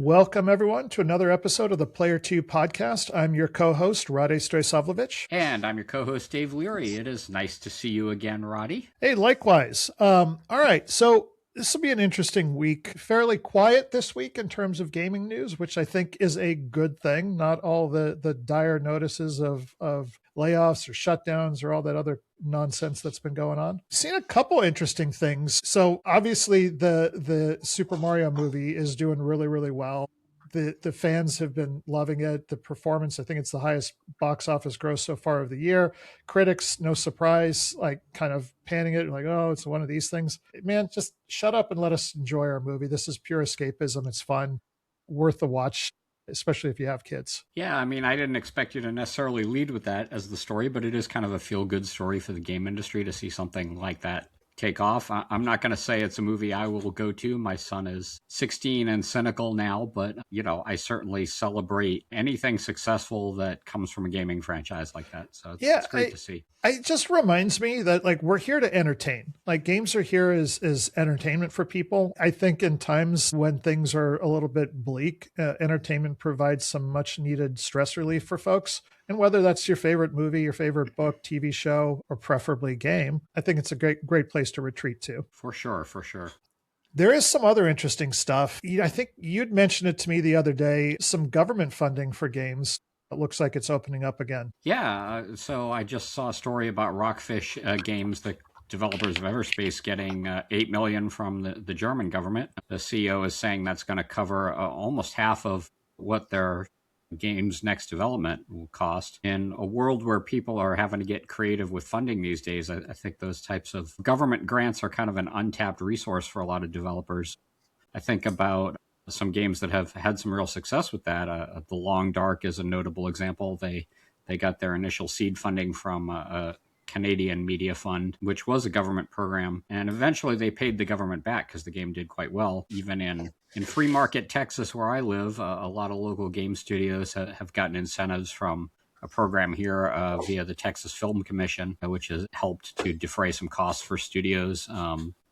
Welcome, everyone, to another episode of the Player 2 podcast. I'm your co-host, Rade Strejsavlovic. And I'm your co-host, Dave Leary. It is nice to see you again, Roddy. Hey, likewise. All right, so this will be an interesting week. Fairly quiet this week in terms of gaming news, which I think is a good thing. Not all the dire notices of layoffs or shutdowns or all that other nonsense that's been going on. Seen a couple interesting things. So obviously the Super Mario movie is doing really, really well. The fans have been loving it. The performance, I think it's the highest box office gross so far of the year. Critics, no surprise, like kind of panning it like, oh, it's one of these things. Man, just shut up and let us enjoy our movie. This is pure escapism. It's fun, worth the watch, especially if you have kids. Yeah, I mean, I didn't expect you to necessarily lead with that as the story, but it is kind of a feel-good story for the game industry to see something like that take off. I'm not going to say it's a movie I will go to. My son is 16 and cynical now, but, I certainly celebrate anything successful that comes from a gaming franchise like that. So it's great to see. It just reminds me that we're here to entertain. Games are here as entertainment for people. I think in times when things are a little bit bleak, entertainment provides some much needed stress relief for folks. And whether that's your favorite movie, your favorite book, TV show, or preferably game, I think it's a great place to retreat to. For sure. There is some other interesting stuff. I think you'd mentioned it to me the other day, some government funding for games. It looks like it's opening up again. Yeah, so I just saw a story about Rockfish Games, the developers of Everspace, getting $8 million from the German government. The CEO is saying that's going to cover almost half of what their game's next development will cost. In a world where people are having to get creative with funding these days, I think those types of government grants are kind of an untapped resource for a lot of developers. I think about some games that have had some real success with that. The Long Dark is a notable example. They got their initial seed funding from a Canadian media fund, which was a government program. And eventually they paid the government back because the game did quite well. Even in free market Texas, where I live, a lot of local game studios have gotten incentives from a program here via the Texas Film Commission, which has helped to defray some costs for studios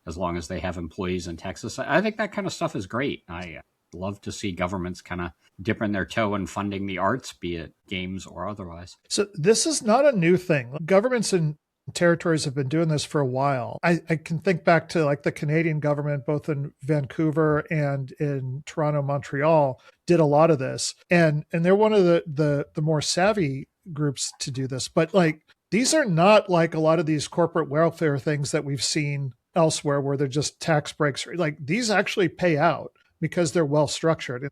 as long as they have employees in Texas. I think that kind of stuff is great. I love to see governments kind of dipping their toe in funding the arts, be it games or otherwise. So this is not a new thing. Governments in territories have been doing this for a while. I can think back to the Canadian government, both in Vancouver and in Toronto, Montreal, did a lot of this. And they're one of the more savvy groups to do this. But these are not like a lot of these corporate welfare things that we've seen elsewhere where they're just tax breaks. These actually pay out because they're well structured.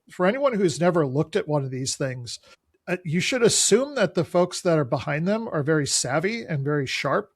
For anyone who's never looked at one of these things, you should assume that the folks that are behind them are very savvy and very sharp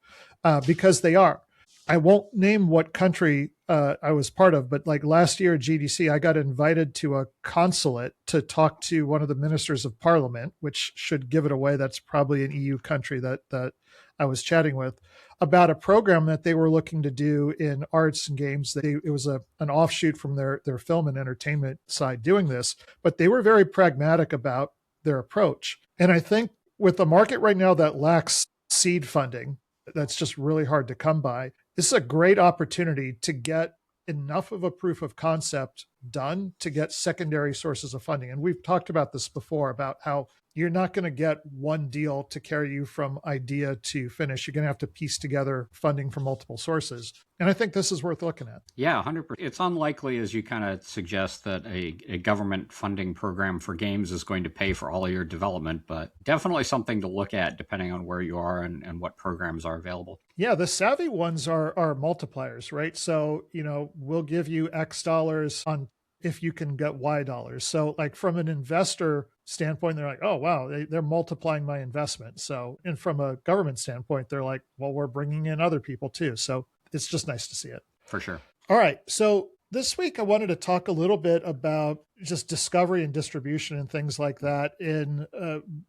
because they are. I won't name what country I was part of, but last year at GDC, I got invited to a consulate to talk to one of the ministers of parliament, which should give it away. That's probably an EU country that I was chatting with, about a program that they were looking to do in arts and games. It was an offshoot from their film and entertainment side doing this, but they were very pragmatic about their approach. And I think with a market right now that lacks seed funding, that's just really hard to come by, this is a great opportunity to get enough of a proof of concept done to get secondary sources of funding. And we've talked about this before, about how you're not going to get one deal to carry you from idea to finish. You're going to have to piece together funding from multiple sources. And I think this is worth looking at. Yeah, 100%. It's unlikely, as you kind of suggest, that a government funding program for games is going to pay for all of your development, but definitely something to look at depending on where you are and what programs are available. Yeah, the savvy ones are multipliers, right? So, we'll give you X dollars on if you can get Y dollars. So from an investor standpoint, they're like, oh, wow, they're multiplying my investment. So, and from a government standpoint, they're like, well, we're bringing in other people too. So it's just nice to see it. For sure. All right. So this week, I wanted to talk a little bit about just discovery and distribution and things like that in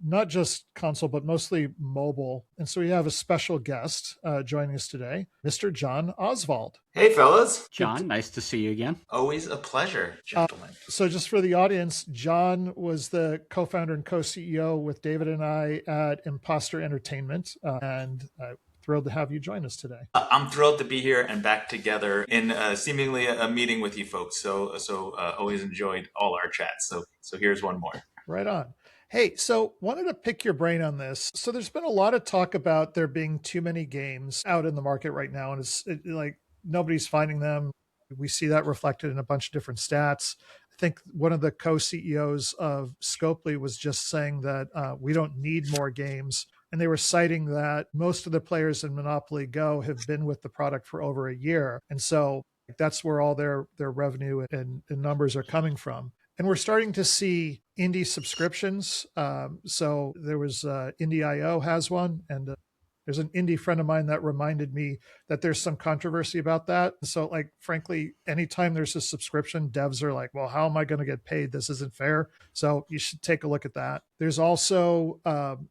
not just console, but mostly mobile. And so we have a special guest joining us today, Mr. John Osvald. Hey, fellas. John, nice to see you again. Always a pleasure, gentlemen. So just for the audience, John was the co-founder and co-CEO with David and I at Imposter Entertainment. And Thrilled to have you join us today. I'm thrilled to be here and back together in seemingly a meeting with you folks. So always enjoyed all our chats. So here's one more. Right on. Hey, so wanted to pick your brain on this. So there's been a lot of talk about there being too many games out in the market right now, and like nobody's finding them. We see that reflected in a bunch of different stats. I think one of the co-CEOs of Scopely was just saying that we don't need more games. And they were citing that most of the players in Monopoly Go have been with the product for over a year. And so that's where all their revenue and numbers are coming from. And we're starting to see indie subscriptions. So there was Indie.io has one, and there's an indie friend of mine that reminded me that there's some controversy about that. So, like, frankly, anytime there's a subscription, devs are like, well, how am I going to get paid? This isn't fair. So you should take a look at that. There's also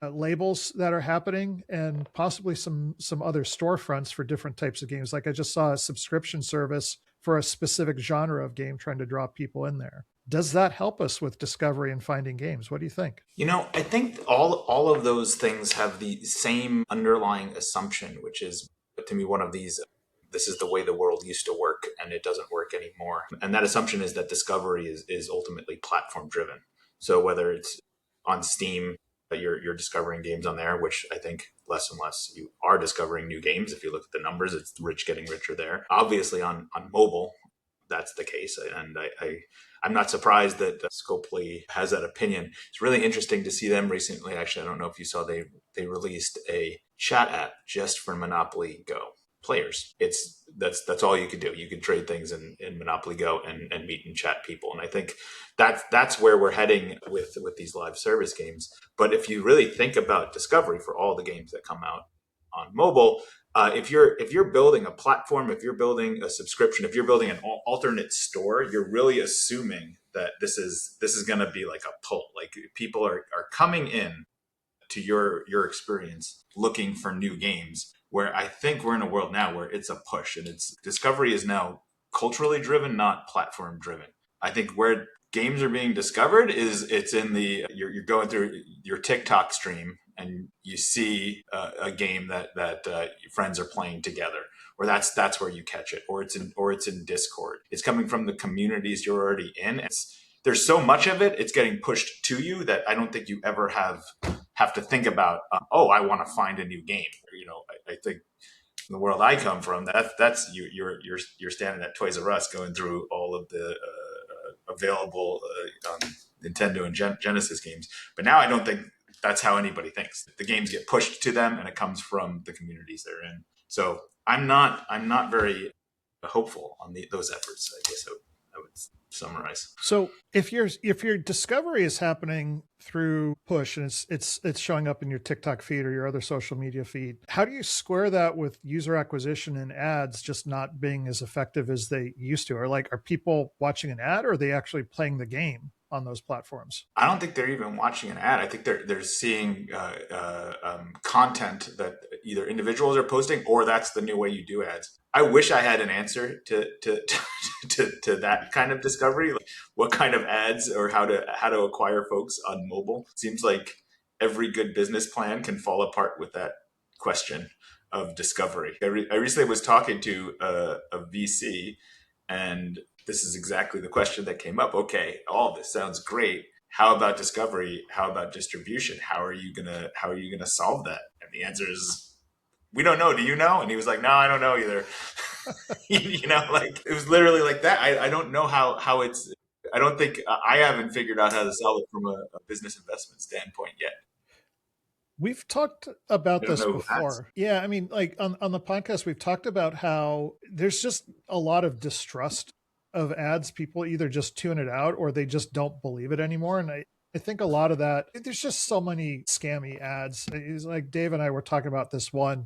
labels that are happening and possibly some other storefronts for different types of games. Like I just saw a subscription service for a specific genre of game trying to draw people in there. Does that help us with discovery and finding games? What do you think? I think all of those things have the same underlying assumption, which is, to me, one of these, this is the way the world used to work and it doesn't work anymore. And that assumption is that discovery is ultimately platform driven. So whether it's on Steam, that you're discovering games on there, which I think less and less you are discovering new games. If you look at the numbers, it's rich getting richer there. Obviously on mobile, that's the case. And I'm not surprised that Scopely has that opinion. It's really interesting to see them recently. Actually, I don't know if you saw, they released a chat app just for Monopoly Go players. That's all you could do. You could trade things in Monopoly Go and meet and chat people. And I think that's where we're heading with these live service games. But if you really think about discovery for all the games that come out on mobile, if you're building a platform, if you're building a subscription, if you're building an alternate store, you're really assuming that this is going to be like a pull. Like people are coming in to your experience looking for new games. Where I think we're in a world now where it's a push, and it's discovery is now culturally driven, not platform driven. I think where games are being discovered is it's in you're going through your TikTok stream and you see a game that your friends are playing together, or that's where you catch it, or it's in Discord. It's coming from the communities you're already in. There's so much of it, it's getting pushed to you that I don't think you ever have to think about, I want to find a new game. I think in the world I come from, that's you're standing at Toys R Us going through all of the available Nintendo and Genesis games. But now I don't think that's how anybody thinks. The games get pushed to them, and it comes from the communities they're in. So I'm not very hopeful on those efforts, I guess I would summarize. So if your discovery is happening through push and it's showing up in your TikTok feed or your other social media feed, how do you square that with user acquisition and ads just not being as effective as they used to? Or are people watching an ad, or are they actually playing the game on those platforms? I don't think they're even watching an ad. I think they're seeing content that either individuals are posting, or that's the new way you do ads. I wish I had an answer to that kind of discovery, like what kind of ads or how to acquire folks on mobile. It seems like every good business plan can fall apart with that question of discovery. I recently was talking to a VC, and this is exactly the question that came up. Okay, all this sounds great. How about discovery? How about distribution? How are you gonna solve that? And the answer is, we don't know. Do you know? And he was like, no, I don't know either. It was literally like that. I don't know how it's, I don't think, I haven't figured out how to solve it from a business investment standpoint yet. We've talked about this before. Yeah. I mean, on the podcast, we've talked about how there's just a lot of distrust of ads. People either just tune it out or they just don't believe it anymore. And I think a lot of that, there's just so many scammy ads. It's like Dave and I were talking about this one.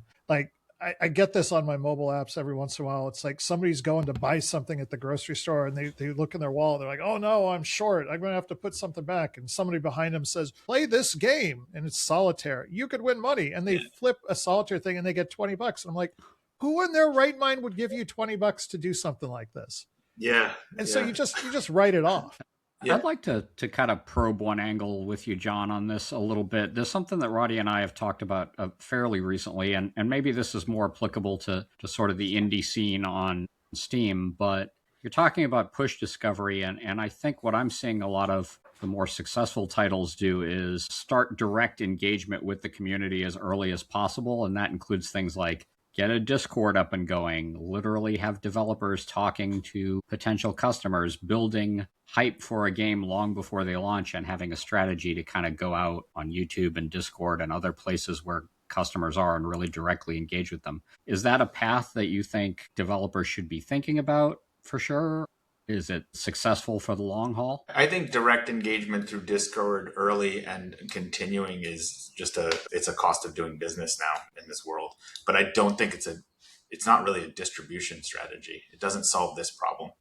I get this on my mobile apps every once in a while. It's like somebody's going to buy something at the grocery store and they look in their wallet. They're like, oh no, I'm short. I'm going to have to put something back. And somebody behind them says, play this game. And it's solitaire. You could win money. And they flip a solitaire thing and they get $20. And I'm like, who in their right mind would give you $20 to do something like this? Yeah. And so you just write it off. Yeah. I'd like to kind of probe one angle with you, John, on this a little bit. There's something that Roddy and I have talked about fairly recently, and maybe this is more applicable to sort of the indie scene on Steam, but you're talking about push discovery, and I think what I'm seeing a lot of the more successful titles do is start direct engagement with the community as early as possible, and that includes things like get a Discord up and going, literally have developers talking to potential customers, building hype for a game long before they launch, and having a strategy to kind of go out on YouTube and Discord and other places where customers are and really directly engage with them. Is that a path that you think developers should be thinking about for sure? Is it successful for the long haul? I think direct engagement through Discord early and continuing is just it's a cost of doing business now in this world. But I don't think it's not really a distribution strategy. It doesn't solve this problem.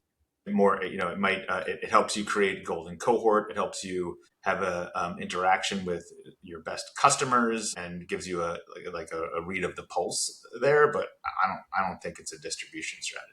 More, it might, it helps you create golden cohort. It helps you have a interaction with your best customers and gives you a read of the pulse there. But I don't think it's a distribution strategy.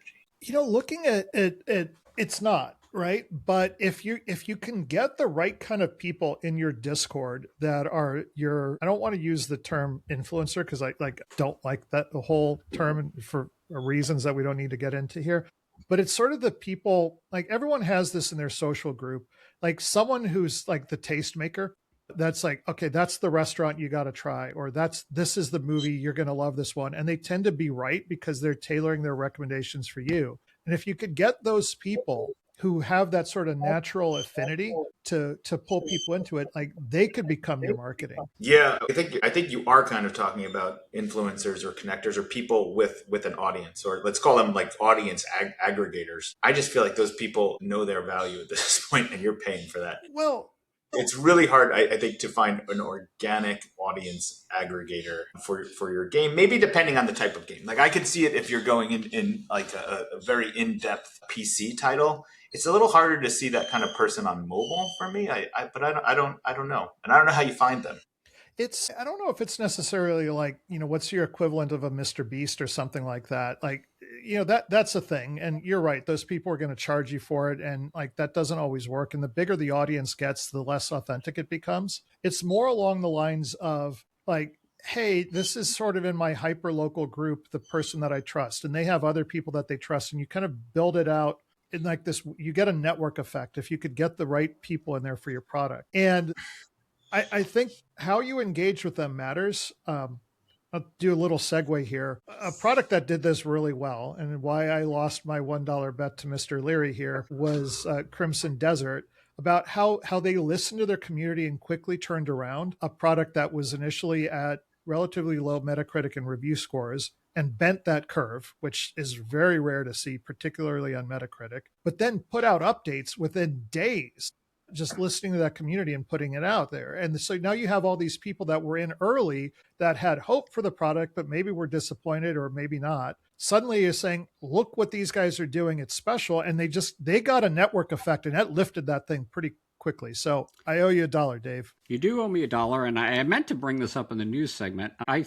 Looking at it, it's not right. But if you can get the right kind of people in your Discord that are I don't want to use the term influencer because I don't like that the whole term for reasons that we don't need to get into here. But it's sort of the people, like everyone has this in their social group, like someone who's like the tastemaker. That's like, okay, that's the restaurant you got to try, or this is the movie, you're going to love this one. And they tend to be right because they're tailoring their recommendations for you. And if you could get those people who have that sort of natural affinity to pull people into it, like they could become your marketing. Yeah, I think you are kind of talking about influencers or connectors or people with an audience, or let's call them like audience aggregators. I just feel like those people know their value at this point, and you're paying for that. Well, it's really hard, I think, to find an organic audience aggregator for your game. Maybe depending on the type of game. Like I could see it if you're going in like a very in-depth PC title. It's a little harder to see that kind of person on mobile for me. But I don't know, and I don't know how you find them. I don't know if it's necessarily like, what's your equivalent of a Mr. Beast or something like that. Like, that's a thing. And you're right. Those people are going to charge you for it. And like, that doesn't always work. And the bigger the audience gets, the less authentic it becomes. It's more along the lines of like, hey, this is sort of in my hyper local group, the person that I trust, and they have other people that they trust. And you kind of build it out in like this, you get a network effect if you could get the right people in there for your product. And I think how you engage with them matters. I'll do a little segue here. A product that did this really well, and why I lost my $1 bet to Mr. Leary here, was Crimson Desert, about how they listened to their community and quickly turned around a product that was initially at relatively low Metacritic and review scores and bent that curve, which is very rare to see, particularly on Metacritic, but then put out updates within days, just listening to that community and putting it out there. And so now you have all these people that were in early that had hope for the product, but maybe were disappointed or maybe not. Suddenly you're saying, look what these guys are doing. It's special. And they got a network effect, and that lifted that thing pretty quickly. So I owe you $1, Dave. You do owe me $1, and I meant to bring this up in the news segment. I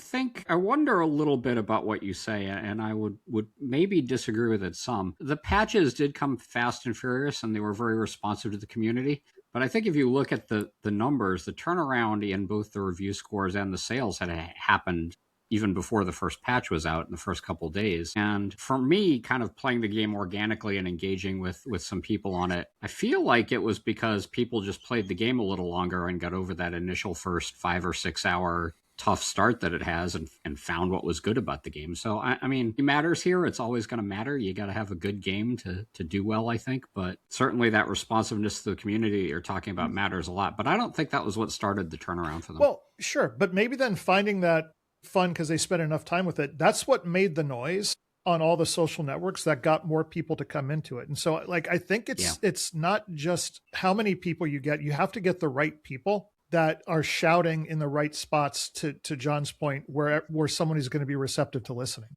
wonder a little bit about what you say, and I would maybe disagree with it some. The patches did come fast and furious, and they were very responsive to the community. But I think if you look at the numbers, the turnaround in both the review scores and the sales had happened even before the first patch was out in the first couple of days. And for me, kind of playing the game organically and engaging with some people on it, I feel like it was because people just played the game a little longer and got over that initial first 5 or 6 hour tough start that it has and found what was good about the game. So, I mean, it matters here. It's always going to matter. You got to have a good game to do well, I think. But certainly that responsiveness to the community you're talking about matters a lot. But I don't think that was what started the turnaround for them. Well, sure. But maybe then finding that fun because they spent enough time with it, that's what made the noise on all the social networks that got more people to come into it. And so like, I think it's not just how many people you get, you have to get the right people that are shouting in the right spots to John's point, where someone is going to be receptive to listening.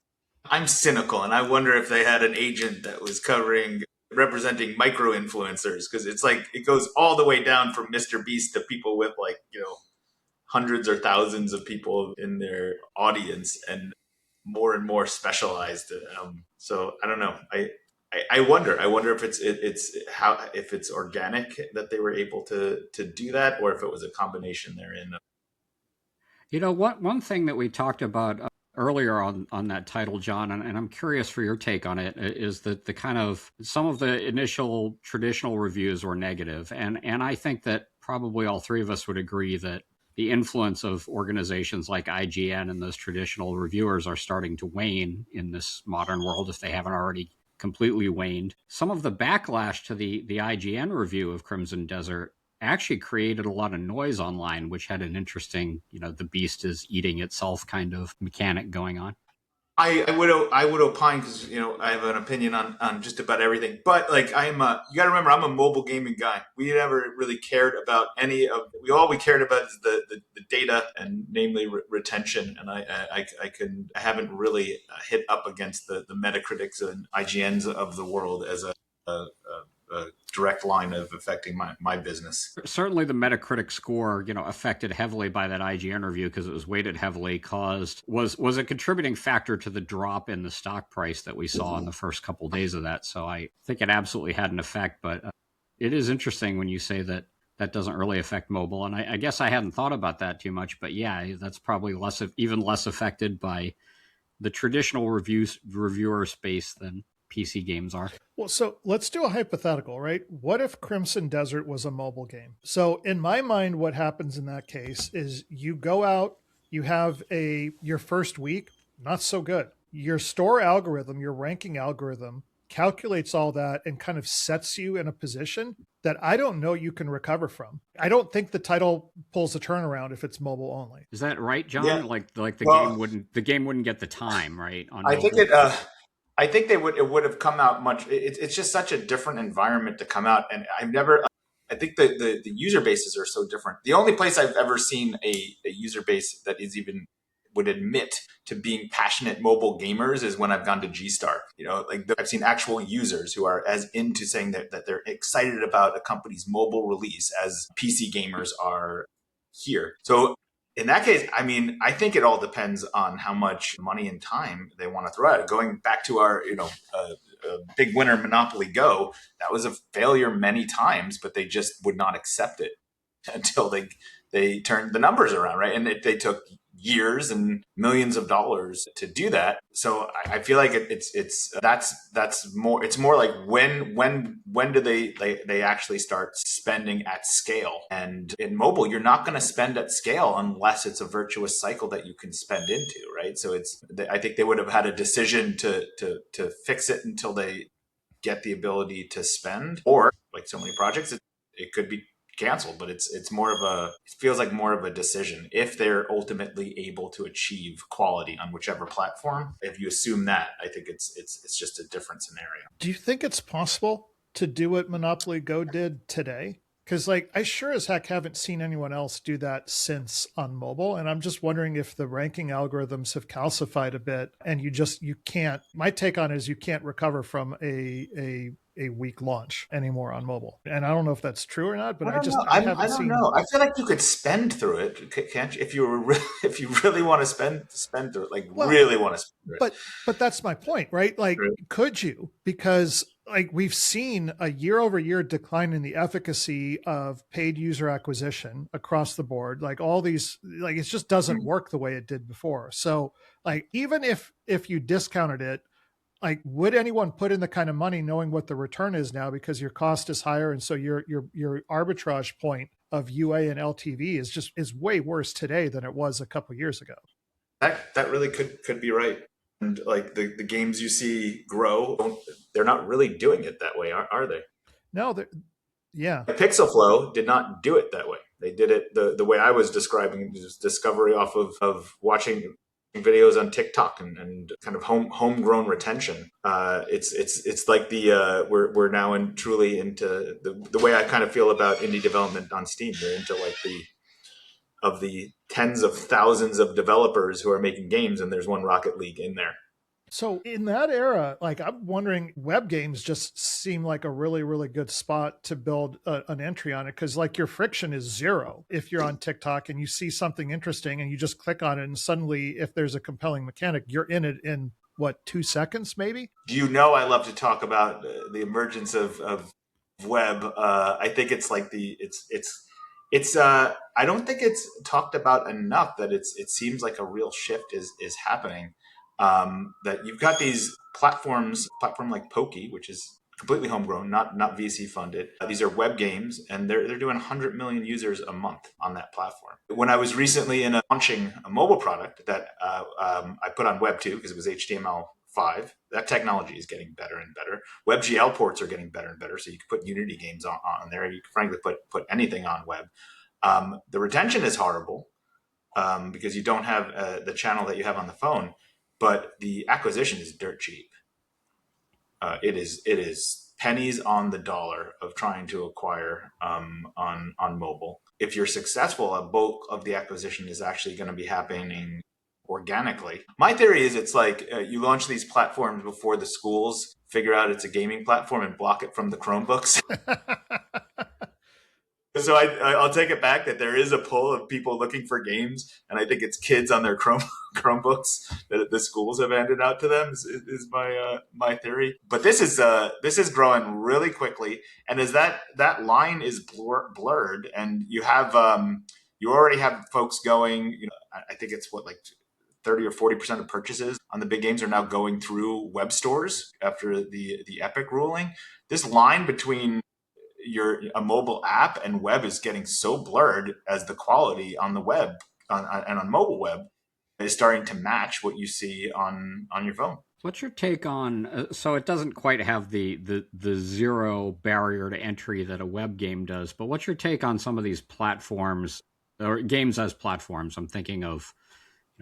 I'm cynical, and I wonder if they had an agent that was representing micro influencers, because it's like it goes all the way down from Mr. Beast to people with like, hundreds or thousands of people in their audience and more specialized. So I don't know. I I wonder if if it's organic that they were able to do that, or if it was a combination therein. One thing that we talked about earlier on that title, John, and I'm curious for your take on it, is that the kind of some of the initial traditional reviews were negative, and I think that probably all three of us would agree that the influence of organizations like IGN and those traditional reviewers are starting to wane in this modern world, if they haven't already completely waned. Some of the backlash to the IGN review of Crimson Desert actually created a lot of noise online, which had an interesting, the beast is eating itself kind of mechanic going on. I would opine, because I have an opinion on just about everything. But like you got to remember, I'm a mobile gaming guy. We never really cared about all we cared about is the data, and namely retention. And I haven't really hit up against the Metacritics and IGNs of the world as a direct line of affecting my business. Certainly the Metacritic score, affected heavily by that IGN review, because it was weighted heavily, was a contributing factor to the drop in the stock price that we saw in the first couple of days of that. So I think it absolutely had an effect, but it is interesting when you say that doesn't really affect mobile. And I guess I hadn't thought about that too much, but yeah, that's probably even less affected by the traditional reviewer space than PC games are. Well, so let's do a hypothetical, right? What if Crimson Desert was a mobile game? So in my mind, what happens in that case is you go out, you have your first week, not so good. Your store algorithm, your ranking algorithm calculates all that and kind of sets you in a position that I don't know you can recover from. I don't think the title pulls a turnaround if it's mobile only. Is that right, John? Yeah. Like the game wouldn't get the time, right? On I mobile? think I think it would have come out much. It's just such a different environment to come out, and I think the user bases are so different. The only place I've ever seen a user base that is even would admit to being passionate mobile gamers is when I've gone to G-Star. I've seen actual users who are as into saying that they're excited about a company's mobile release as PC gamers are here. So in that case, I think it all depends on how much money and time they want to throw at it. Going back to our, big winner Monopoly Go, that was a failure many times, but they just would not accept it until they turned the numbers around, right? And they took years and millions of dollars to do that. So I feel like that's more. It's more like when do they actually start spending at scale? And in mobile, you're not going to spend at scale unless it's a virtuous cycle that you can spend into, right? So I think they would have had a decision to fix it until they get the ability to spend, or like so many projects, it could be canceled, but it feels like more of a decision if they're ultimately able to achieve quality on whichever platform. If you assume that, I think it's just a different scenario. Do you think it's possible to do what Monopoly Go did today? Because I sure as heck haven't seen anyone else do that since on mobile. And I'm just wondering if the ranking algorithms have calcified a bit and you can't, my take on it is you can't recover from a weak launch anymore on mobile. And I don't know if that's true or not, but I don't know. I feel like you could spend through it, can't you? If you really want to spend through it, really want to spend through it. But that's my point, right? Could you? Because we've seen a year-over-year decline in the efficacy of paid user acquisition across the board. All these, it just doesn't work the way it did before. So even if you discounted it, would anyone put in the kind of money knowing what the return is now, because your cost is higher, and so your arbitrage point of UA and LTV is way worse today than it was a couple of years ago. That really could be right. And the games you see grow, they're not really doing it that way, are they? No, yeah. Pixel Flow did not do it that way. They did it the way I was describing, just discovery off of watching videos on TikTok and kind of homegrown retention. It's like we're now truly into the way I kind of feel about indie development on Steam. They're into the tens of thousands of developers who are making games, and there's one Rocket League in there. So in that era, I'm wondering, web games just seem like a really, really good spot to build an entry on it, because your friction is zero. If you're on TikTok and you see something interesting and you just click on it, and suddenly if there's a compelling mechanic, you're in it in what, 2 seconds maybe? Do you know I love to talk about the emergence of web? I think it's like I don't think it's talked about enough that it seems like a real shift is happening. That you've got these platform like Pokey, which is completely homegrown, not VC funded. These are web games, and they're doing 100 million users a month on that platform. When I was recently launching a mobile product that I put on Web 2 because it was HTML5, that technology is getting better and better. WebGL ports are getting better and better, so you can put Unity games on there. You can frankly put anything on web. The retention is horrible because you don't have the channel that you have on the phone, but the acquisition is dirt cheap. It is pennies on the dollar of trying to acquire on mobile. If you're successful, a bulk of the acquisition is actually going to be happening organically. My theory is it's like you launch these platforms before the schools figure out it's a gaming platform and block it from the Chromebooks. So I'll take it back that there is a pull of people looking for games, and I think it's kids on their Chromebooks that the schools have handed out to them is my theory. But this is growing really quickly, and as that line is blurred, and you already have folks going. I think it's what, like 30 or 40% of purchases on the big games are now going through web stores after the Epic ruling. This line between a mobile app and web is getting so blurred as the quality on the web and on mobile web is starting to match what you see on your phone. What's your take on, so it doesn't quite have the zero barrier to entry that a web game does, but what's your take on some of these platforms or games as platforms? I'm thinking of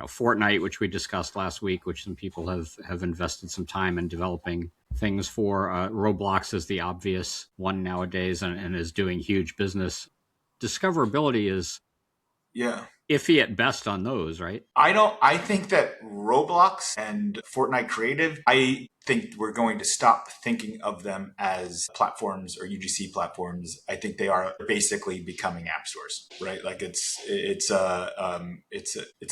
Fortnite, which we discussed last week, which some people have invested some time in developing things for. Roblox is the obvious one nowadays and is doing huge business. Discoverability is iffy at best on those, right? I think that Roblox and Fortnite Creative, I think we're going to stop thinking of them as platforms or UGC platforms. I think they are basically becoming app stores, right? Like it's a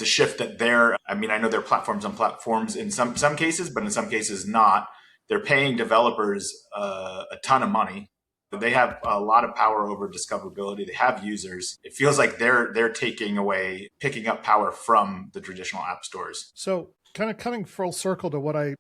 shift that I know they're platforms on platforms in some cases, but in some cases not. They're paying developers a ton of money. They have a lot of power over discoverability. They have users. It feels like they're picking up power from the traditional app stores. So kind of coming full circle to what I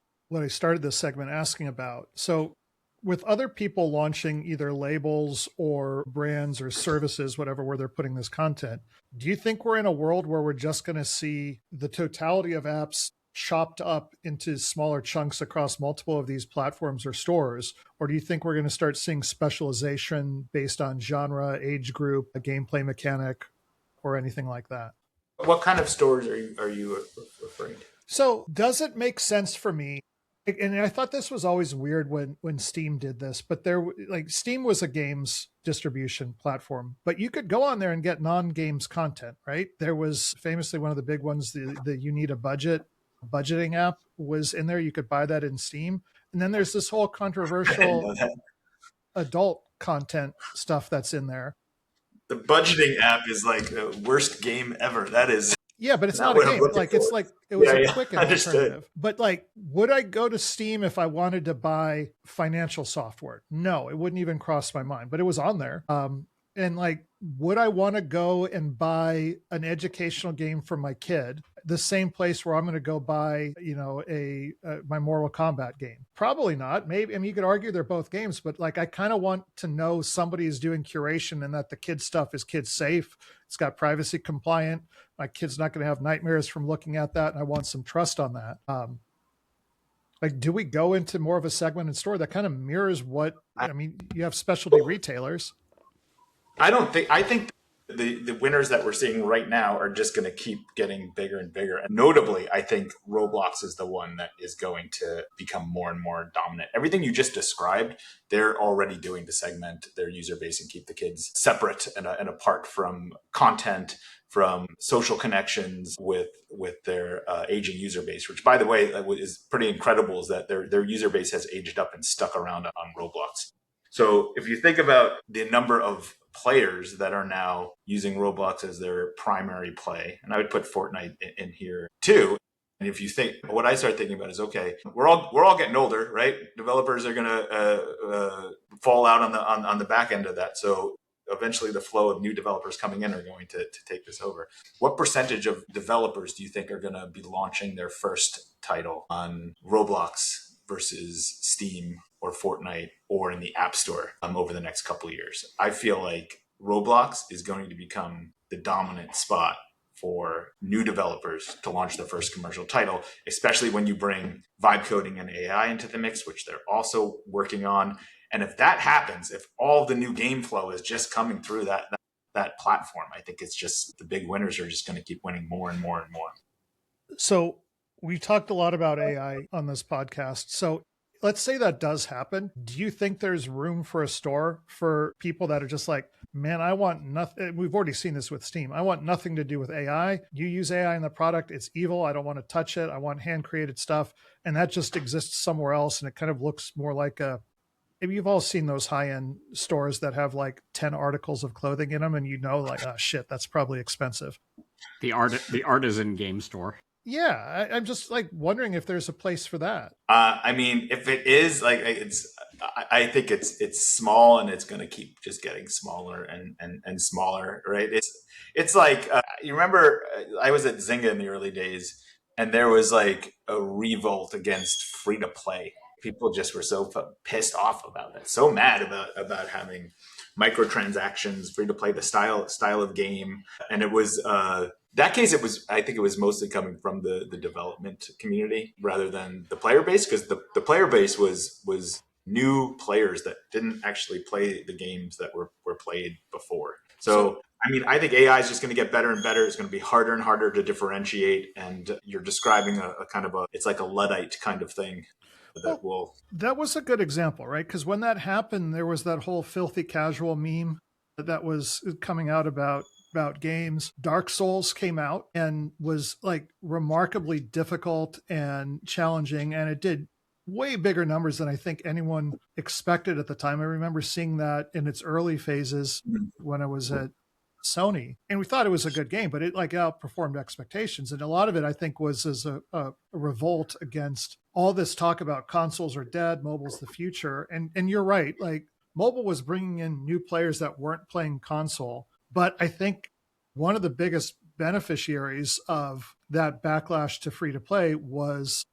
started this segment asking about. So with other people launching either labels or brands or services, whatever, where they're putting this content, do you think we're in a world where we're just going to see the totality of apps chopped up into smaller chunks across multiple of these platforms or stores? Or do you think we're going to start seeing specialization based on genre, age group, a gameplay mechanic, or anything like that? What kind of stores are you referring to? So does it make sense for me? And I thought this was always weird when Steam did this, but Steam was a games distribution platform, but you could go on there and get non-games content, right? There was famously one of the big ones, the You Need a budgeting app was in there. You could buy that in Steam. And then there's this whole controversial adult content stuff that's in there. The budgeting app is like the worst game ever. That is. Yeah, but it's not a game. It was a quick alternative. But would I go to Steam if I wanted to buy financial software? No, it wouldn't even cross my mind, but it was on there. And would I want to go and buy an educational game for my kid, the same place where I'm going to go buy, my Mortal Kombat game? Probably not. Maybe, you could argue they're both games, but I kind of want to know somebody is doing curation and that the kid stuff is kid safe. It's got privacy compliant. My kid's not going to have nightmares from looking at that. And I want some trust on that. Do we go into more of a segment in store that kind of mirrors you have specialty retailers. I think the winners that we're seeing right now are just going to keep getting bigger and bigger. And notably, I think Roblox is the one that is going to become more and more dominant. Everything you just described, they're already doing to segment their user base and keep the kids separate and apart from content, from social connections with their aging user base, which, by the way, is pretty incredible, is that their user base has aged up and stuck around on Roblox. So if you think about the number of players that are now using Roblox as their primary play, and I would put Fortnite in here too, And if you think, what I start thinking about is, okay, we're all getting older, right? Developers are going to fall out on the back end of that. So eventually the flow of new developers coming in are going to take this over. What percentage of developers do you think are going to be launching their first title on Roblox versus Steam or Fortnite or in the App Store over the next couple of years? I feel like Roblox is going to become the dominant spot for new developers to launch their first commercial title, especially when you bring vibe coding and AI into the mix, which they're also working on. And if that happens, if all the new game flow is just coming through that platform, I think it's just the big winners are just going to keep winning more and more and more. So we talked a lot about AI on this podcast. So let's say that does happen. Do you think there's room for a store for people that are just like, man, I want nothing? We've already seen this with Steam. I want nothing to do with AI. You use AI in the product. It's evil. I don't want to touch it. I want hand created stuff. And that just exists somewhere else. And it kind of looks more like maybe you've all seen those high-end stores that have like 10 articles of clothing in them. And like, oh shit, that's probably expensive. The artisan game store. Yeah, I'm just like wondering if there's a place for that. I mean, if it is like I think it's small and it's going to keep just getting smaller and smaller, right? It's like you remember I was at Zynga in the early days, and there was like a revolt against free to play. People just were so pissed off about it, so mad about having microtransactions, free to play, the style of game, and it was. That case, I think it was mostly coming from the development community rather than the player base, because the player base was new players that didn't actually play the games that were played before. So, I mean, I think AI is just going to get better and better. It's going to be harder and harder to differentiate. And you're describing a kind of it's like a Luddite kind of thing. That was a good example, right? Because when that happened, there was that whole filthy casual meme that was coming out about games. Dark Souls came out and was like remarkably difficult and challenging, and it did way bigger numbers than I think anyone expected at the time. I remember seeing that in its early phases when I was at Sony, and we thought it was a good game, but it like outperformed expectations. And a lot of it, I think, was as a revolt against all this talk about consoles are dead, mobile's the future. And you're right, like mobile was bringing in new players that weren't playing console. But I think one of the biggest beneficiaries of that backlash to free to play was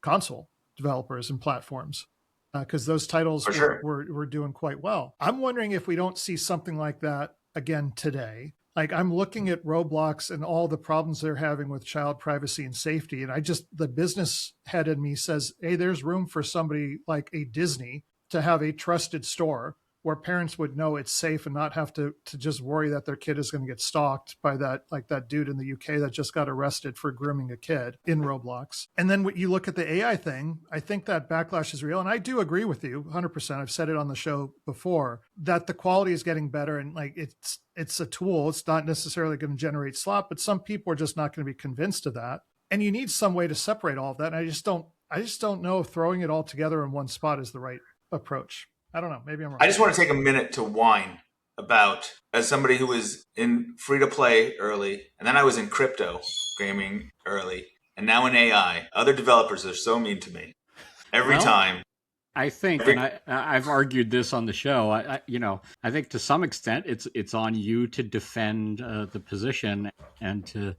console developers and platforms, because those titles were doing quite well. I'm wondering if we don't see something like that again today. Like I'm looking at Roblox and all the problems they're having with child privacy and safety. And the business head in me says, hey, there's room for somebody like a Disney to have a trusted store where parents would know it's safe and not have to just worry that their kid is going to get stalked by that dude in the UK that just got arrested for grooming a kid in Roblox. And then when you look at the AI thing, I think that backlash is real. And I do agree with you 100%. I've said it on the show before that the quality is getting better, and like it's a tool. It's not necessarily going to generate slop, but some people are just not going to be convinced of that. And you need some way to separate all of that. And I just don't know if throwing it all together in one spot is the right approach. I don't know. Maybe I'm wrong. I just want to take a minute to whine about, as somebody who was in free to play early, and then I was in crypto gaming early, and now in AI. Other developers are so mean to me every time. I think, and I've argued this on the show. I think to some extent it's on you to defend the position and to,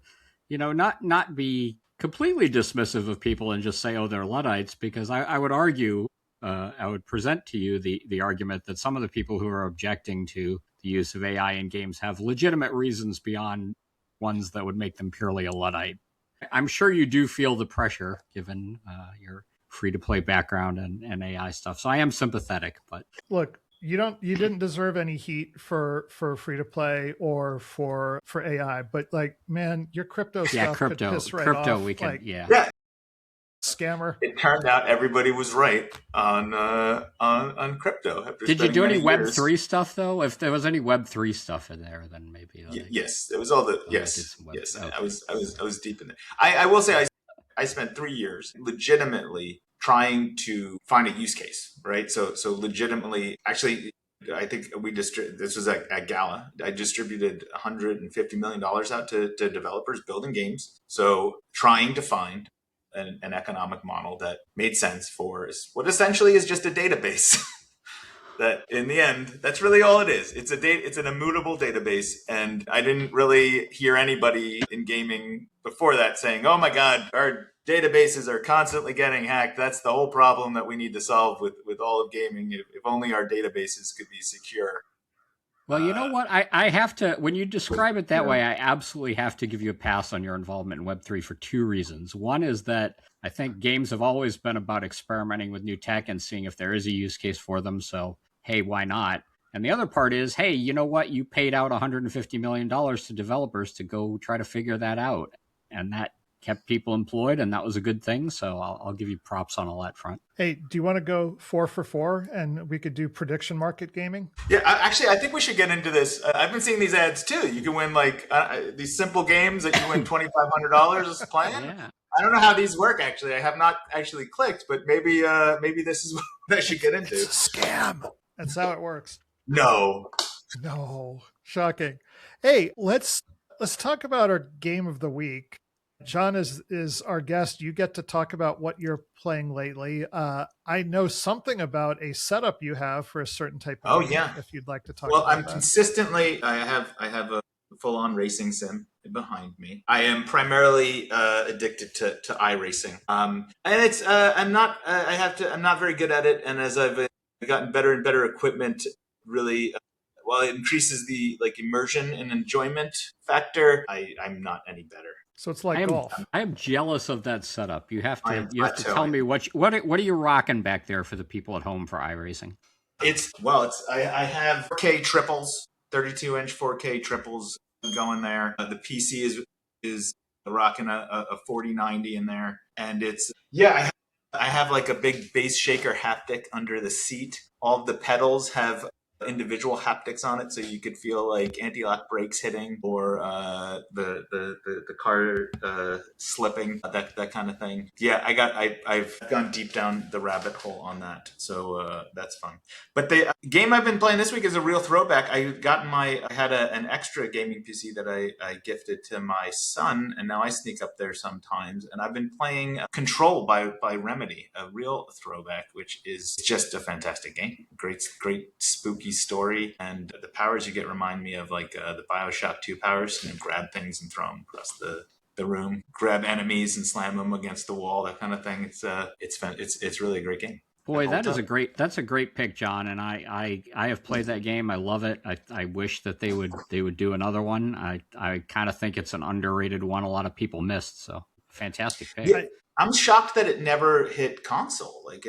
not be completely dismissive of people and just say, oh, they're Luddites, because I would argue. I would present to you the argument that some of the people who are objecting to the use of AI in games have legitimate reasons beyond ones that would make them purely a Luddite. I'm sure you do feel the pressure given your free-to-play background and AI stuff. So I am sympathetic, but look, you didn't deserve any heat for free-to-play or for AI, but like, man, your crypto stuff could piss right off. We can, like, yeah. Scammer. It turned out everybody was right on crypto. Did you do any Web3 stuff though? If there was any Web3 stuff in there, then maybe. Yes, it was all the yes. Okay. I was deep in there. I will say I spent 3 years legitimately trying to find a use case, right? So legitimately, actually, I think this was at Gala. I distributed $150 million out to developers building games. So trying to find an economic model that made sense for what essentially is just a database. That in the end, that's really all it is. It's an immutable database. And I didn't really hear anybody in gaming before that saying, oh my God, our databases are constantly getting hacked. That's the whole problem that we need to solve with all of gaming. If only our databases could be secure. Well, you know what? I have to, when you describe it that way, I absolutely have to give you a pass on your involvement in Web3 for two reasons. One is that I think games have always been about experimenting with new tech and seeing if there is a use case for them. So, hey, why not? And the other part is, hey, you know what? You paid out $150 million to developers to go try to figure that out. And that kept people employed, and that was a good thing. So I'll give you props on all that front. Hey, do you want to go 4 for 4 and we could do prediction market gaming? Yeah, actually, I think we should get into this. I've been seeing these ads too. You can win like these simple games that you win $2,500 playing. Yeah. I don't know how these work. Actually, I have not actually clicked, but maybe this is what I should get into. It's a scam. That's how it works. No, shocking. Hey, let's talk about our game of the week. John is our guest. You get to talk about what you're playing lately. I know something about a setup you have for a certain type of game. Yeah. If you'd like to talk. Well, about I'm that. consistently. I have a full-on racing sim behind me. I am primarily addicted to iRacing, and it's. I'm not. I'm not very good at it, and as I've gotten better and better equipment, really. While it increases the immersion and enjoyment factor, I'm not any better. So it's like golf. I am jealous of that setup. You have to tell me what are you rocking back there for the people at home for iRacing? I have 4K triples, 32-inch 4K triples going there. The PC is rocking a 4090 in there, and it's I have like a big bass shaker haptic under the seat. All of the pedals have individual haptics on it, so you could feel like anti-lock brakes hitting or the car slipping, that kind of thing. Yeah, I've gone deep down the rabbit hole on that, so that's fun. But the game I've been playing this week is a real throwback. I had an extra gaming PC that I gifted to my son, and now I sneak up there sometimes. And I've been playing Control by Remedy, a real throwback, which is just a fantastic game. Great spooky story, and the powers you get remind me of like the BioShock 2 powers. Grab things and throw them across the room, grab enemies and slam them against the wall, that kind of thing. It's really a great game. Boy, that's a great pick, John. And I have played that game. I love it. I wish that they would do another one. I kind of think it's an underrated one. A lot of people missed. So fantastic pick. Yeah, I'm shocked that it never hit console. Like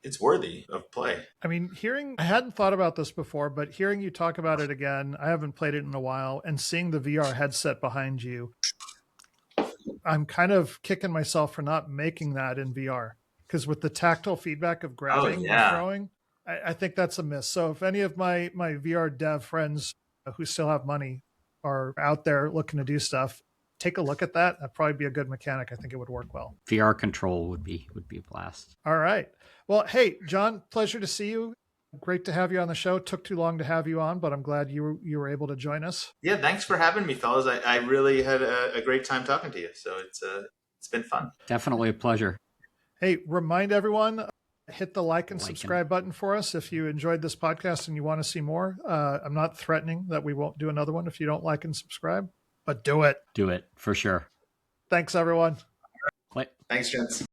it's worthy of play. I mean, I hadn't thought about this before, but hearing you talk about it again, I haven't played it in a while, and seeing the VR headset behind you, I'm kind of kicking myself for not making that in VR. Because with the tactile feedback of grabbing and throwing, I think that's a miss. So if any of my VR dev friends who still have money are out there looking to do stuff, take a look at that. That'd probably be a good mechanic. I think it would work well. VR Control would be a blast. All right. Well, hey, John, pleasure to see you. Great to have you on the show. Took too long to have you on, but I'm glad you were able to join us. Yeah, thanks for having me, fellas. I really had a great time talking to you. So it's been fun. Definitely a pleasure. Hey, remind everyone, hit the like and subscribe button for us if you enjoyed this podcast and you want to see more. I'm not threatening that we won't do another one if you don't like and subscribe, but do it. Do it, for sure. Thanks, everyone. Thanks, gents.